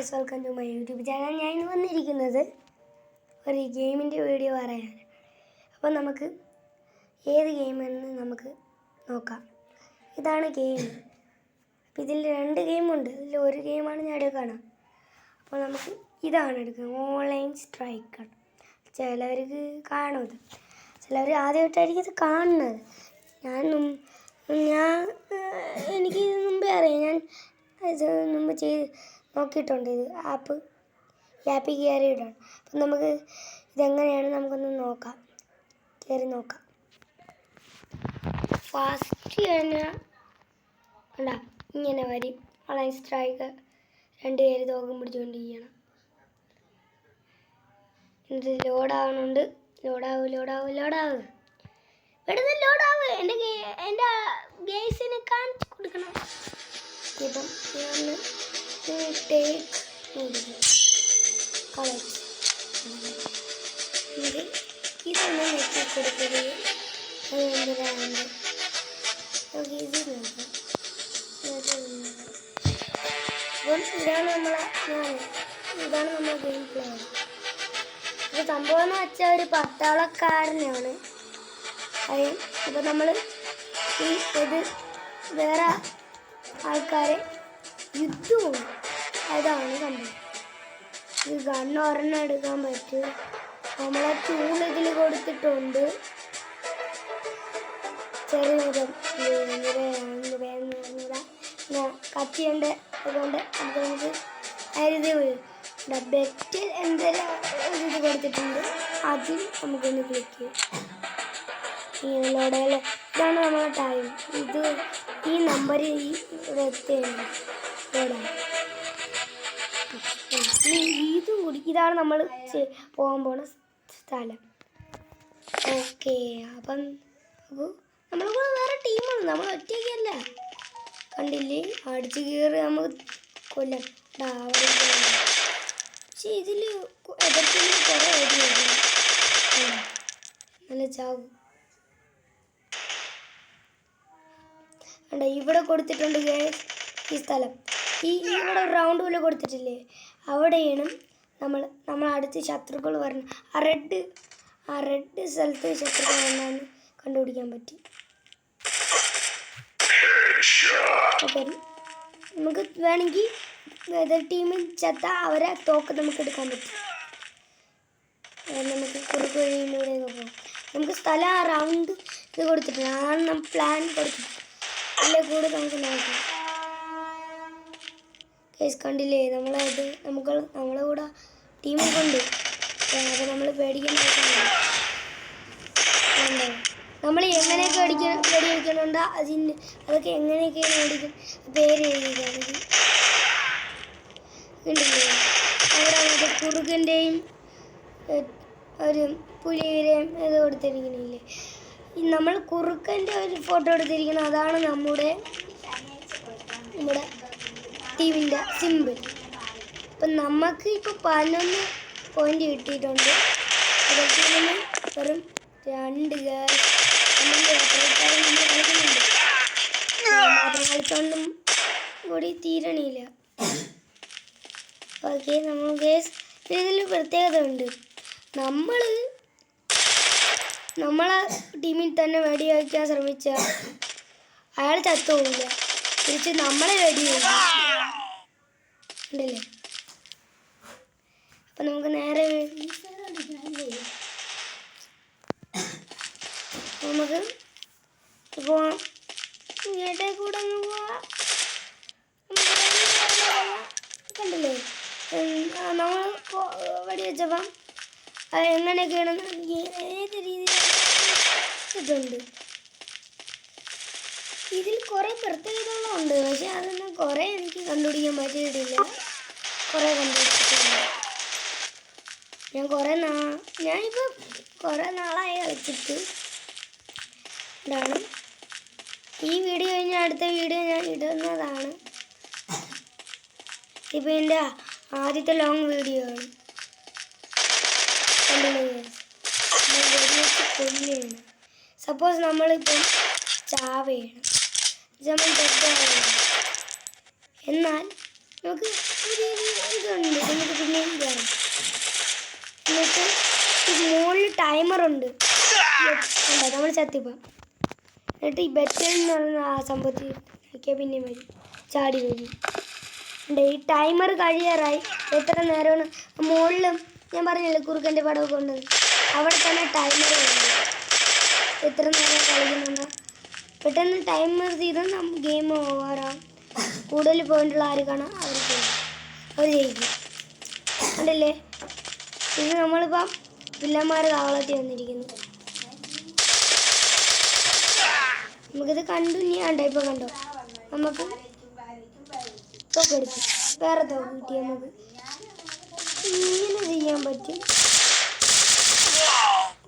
Guys, welcome to my YouTube channel. ഞാൻ ഇന്ന് വന്നിരിക്കുന്നത് ഒരു ഗെയിമിൻ്റെ വീഡിയോ പറയാൻ. അപ്പോൾ നമുക്ക് ഏത് ഗെയിമെന്ന് നമുക്ക് നോക്കാം. ഇതാണ് ഗെയിം. അപ്പോൾ ഇതിൽ 2 ഗെയിമുണ്ട്. ഇതിൽ ഒരു ഗെയിമാണ് ഞാൻ എടുക്കണം. അപ്പോൾ നമുക്ക് ഇതാണ് എടുക്കുന്നത്, ഓൺലൈൻ സ്ട്രൈക്കർ. ചിലവർക്ക് കാണുന്നത്, ചിലവർ ആദ്യമായിട്ടായിരിക്കും ഇത് കാണുന്നത്. എനിക്ക് ഇത് മുമ്പേ അറിയാം. ഞാൻ ഇത് മുമ്പ് നോക്കിയിട്ടുണ്ട്. ഇത് ആപ്പിൽ കയറിയിട്ടാണ്. അപ്പം നമുക്ക് ഇതെങ്ങനെയാണ് നമുക്കൊന്ന് നോക്കാം, കയറി നോക്കാം. ഫസ്റ്റ് തന്നെ കണ്ടാ ഇങ്ങനെ വരും. ഓൺലൈൻ സ്ട്രൈക്കർ 2 പേര് തോക്കും പിടിച്ചുകൊണ്ടിരിക്കണം. എന്നിട്ട് ലോഡാവുന്നുണ്ട്. ലോഡാവ് പെട്ടെന്ന് ലോഡാവ്. എൻ്റെ ഗെയ്സിന് കാണിച്ചു കൊടുക്കണം. ഇപ്പം ടേക്ക് കളക്ട് ഇതൊന്ന് നെക്കി കൊടുക്കുകയും എന്തിനാണ് ഇത് നോക്കാം. അപ്പം ഇതാണ് നമ്മളെ ഗെയിം പ്ലേ. അപ്പോൾ സംഭവം എന്ന് വെച്ചാൽ ഒരു പട്ടാളക്കാരനാണ്. അപ്പോൾ നമ്മൾ ഇത് വേറെ ആൾക്കാരെ യുദ്ധവും അതാണ് സംഭവം. ഈ ഗണ്ണ് ഒരെണ്ണം എടുക്കാൻ പറ്റും. നമ്മളെ ടൂൾ ഇതിൽ കൊടുത്തിട്ടുണ്ട്. ചെറിയ കത്തിയുണ്ട്. അതുകൊണ്ട് നമുക്ക് ബെറ്റ് എന്തെങ്കിലും ഇത് കൊടുത്തിട്ടുണ്ട്. അതിൽ നമുക്കൊന്ന് ക്ലിക്ക് ചെയ്യാം. ഇങ്ങനെയുള്ള ഇതാണ് നമ്മളെ ടൈം. ഈ നമ്പർ ഇവിടെ എത്തുകയാണ്. ഇതും കൂടി ഇതാണ് നമ്മൾ പോകാൻ പോണ സ്ഥലം. ഓക്കെ, അപ്പം നമ്മളെ കൂടെ വേറെ ടീമാണ്, നമ്മൾ ഒറ്റയ്ക്കല്ല. കണ്ടില്ലേ, അടിച്ച് കയറി നമുക്ക് കൊല്ലാം. പക്ഷെ ഇതിൽ എതിർത്തിൽ കുറേ നല്ല ചാവും. ഇവിടെ കൊടുത്തിട്ടുണ്ട് ഈ സ്ഥലം. ഇവിടെ റൗണ്ട് പോലെ കൊടുത്തിട്ടില്ലേ, അവിടെയാണ് നമ്മൾ അടുത്ത് ശത്രുക്കൾ വരണം. ആ റെഡ് സ്ഥലത്ത് ശത്രുക്കൾ വരണമെന്ന് കണ്ടുപിടിക്കാൻ പറ്റി. അപ്പം നമുക്ക് വേണമെങ്കിൽ എതിർ ടീമിൽ ചത്ത അവരെ തോക്ക് നമുക്ക് എടുക്കാൻ പറ്റും. നമുക്ക് കുറുക്ക് വഴിയിലൂടെയൊക്കെ പോകാം. നമുക്ക് സ്ഥലം റൗണ്ട് ഇത് കൊടുത്തിട്ടുണ്ട്. അതാണ് നമ്മൾ പ്ലാൻ കൊടുത്തിട്ടുണ്ട്. അതിലെ കൂടെ നമുക്ക് നോക്കാം. കേസ് കണ്ടില്ലേ, നമ്മളെ കൂടെ ടീമിൽ കൊണ്ട്. അപ്പോൾ നമ്മൾ പേടിക്കേണ്ട ആവശ്യമില്ല. നമ്മൾ എങ്ങനെയൊക്കെ വെടിവെക്കണുണ്ട് അതൊക്കെ എങ്ങനെയൊക്കെയാണ് മേടിക്കും പേര് എഴുതിയിരിക്കുകയാണെങ്കിൽ കണ്ടില്ലേ. അവിടെ നമുക്ക് കുറുക്കൻ്റെയും ഒരു പുലിയുടെയും ഇത് കൊടുത്തിരിക്കണില്ലേ. നമ്മൾ കുറുക്കൻ്റെ ഒരു ഫോട്ടോ എടുത്തിരിക്കണം. അതാണ് നമ്മുടെ ടീമിൻ്റെ സിമ്പിൾ. അപ്പം നമുക്ക് ഇപ്പോൾ 11 പോയിൻ്റ് കിട്ടിയിട്ടുണ്ട്. അതൊക്കെ വെറും 2 കളിക്കുന്നുണ്ട്. മാത്രം കളിച്ചോണ്ടും കൂടി തീരണില്ല. ഓക്കെ, നമ്മൾ ഇതിൽ പ്രത്യേകത ഉണ്ട്. നമ്മളെ ടീമിൽ തന്നെ വെടിവെക്കാൻ ശ്രമിച്ചാൽ അയാൾ ചത്തുപോകില്ല. തിരിച്ച് നമ്മളെ വെടിവെക്കും. ഉണ്ടല്ലേ. അപ്പം നമുക്ക് നേരെ നമുക്ക് പോവാം. ഇടയിൽ കൂടെ ഒന്ന് പോവാം. കണ്ടില്ലേ, നമ്മൾ വെടിവെച്ചപ്പം എങ്ങനെയൊക്കെയാണ് ഏത് രീതിയിലുണ്ട്. ഇതിൽ കുറേ പ്രത്യേകതകളുണ്ട്. പക്ഷെ അതൊന്നും കുറേ എനിക്ക് കണ്ടുപിടിക്കാൻ പറ്റിയിട്ടില്ല. കുറേ കണ്ടുപിടിച്ചിട്ടുണ്ട്. ഞാനിപ്പോൾ കുറേ നാളായി കളിച്ചിട്ട്. ഇതാണ് ഈ വീഡിയോ കഴിഞ്ഞാൽ അടുത്ത വീഡിയോ ഞാൻ ഇടുന്നതാണ്. ഇപ്പം എൻ്റെ ആദ്യത്തെ ലോങ് വീഡിയോ ആണ്. കൊല്ലുകയാണ്. സപ്പോസ് നമ്മളിപ്പം ചാവയാണ്, നമ്മൾ തെറ്റാവുകയാണ്. എന്നാൽ നമുക്ക് ഒരു ഇതുണ്ട്. ഉണ്ട്. നമ്മൾ ചത്തിപ്പം. എന്നിട്ട് ഈ ബെറ്റൽ എന്ന് പറയുന്ന ആ സംഭവത്തിൽ ഒക്കെ പിന്നെ വരും, ചാടി വരും. ഈ ടൈമർ കഴിയാറായി. എത്ര നേരമാണ് മുകളിലും ഞാൻ പറഞ്ഞില്ലേ കുറുക്കൻ്റെ പടമൊക്കെ ഉണ്ട്, അവിടെ തന്നെ ടൈമർ ഉണ്ട്. എത്ര നേരം കളിക്കുന്നുണ്ട്. പെട്ടെന്ന് ടൈമർ ചെയ്താൽ ഗെയിം ഓവറാകും. കൂടുതൽ പോയിന്റുള്ള ആര് കാണാം അവർ ജയിക്കും. കണ്ടില്ലേ, ഇത് നമ്മളിപ്പം വില്ലന്മാർ താവളത്തിൽ വന്നിരിക്കുന്നു. നമുക്കിത് കണ്ടിന്യൂ ഇപ്പം കണ്ടോ, നമുക്ക് തോക്കെടുത്തു, വേറെ തോക്ക് കിട്ടി. നമുക്ക് ഇങ്ങനെ ചെയ്യാൻ പറ്റും.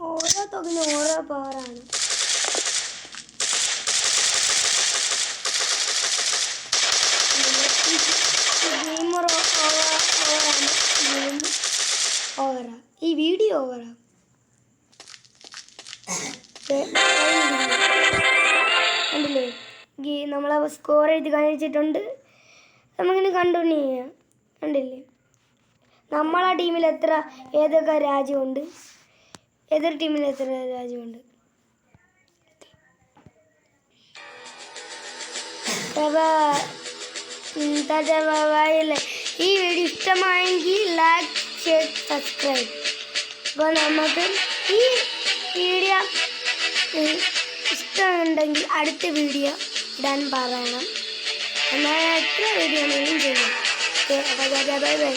ഓരോ തോക്കിനും ഓരോ പവറാണ്. ഗെയിമർ ഓവറാണ്, ഗെയിം ഓവറാ, ഈ വീഡിയോ ഓവറാ. കണ്ടില്ലേ, നമ്മളെ സ്കോർ എഴുതി കാണിച്ചിട്ടുണ്ട്. നമുക്കിനി കണ്ടിന്യൂ ചെയ്യാം. കണ്ടില്ലേ, നമ്മളെ ടീമിൽ ഏതൊക്കെ രാജ്യമുണ്ട്, എതിർ ടീമിൽ എത്ര രാജ്യമുണ്ട്. ഈ വീഡിയോ ഇഷ്ടമായെങ്കിൽ ലൈക്ക്, ഷെയർ, സബ്സ്ക്രൈബ്. അപ്പോൾ നമുക്ക് ഈ വീഡിയോ ഇഷ്ടമുണ്ടെങ്കിൽ അടുത്ത വീഡിയോ ഇടാൻ പറയണം. എന്നാൽ എത്ര വീഡിയോ വേണമെങ്കിലും ചെയ്യാം. Bye bye.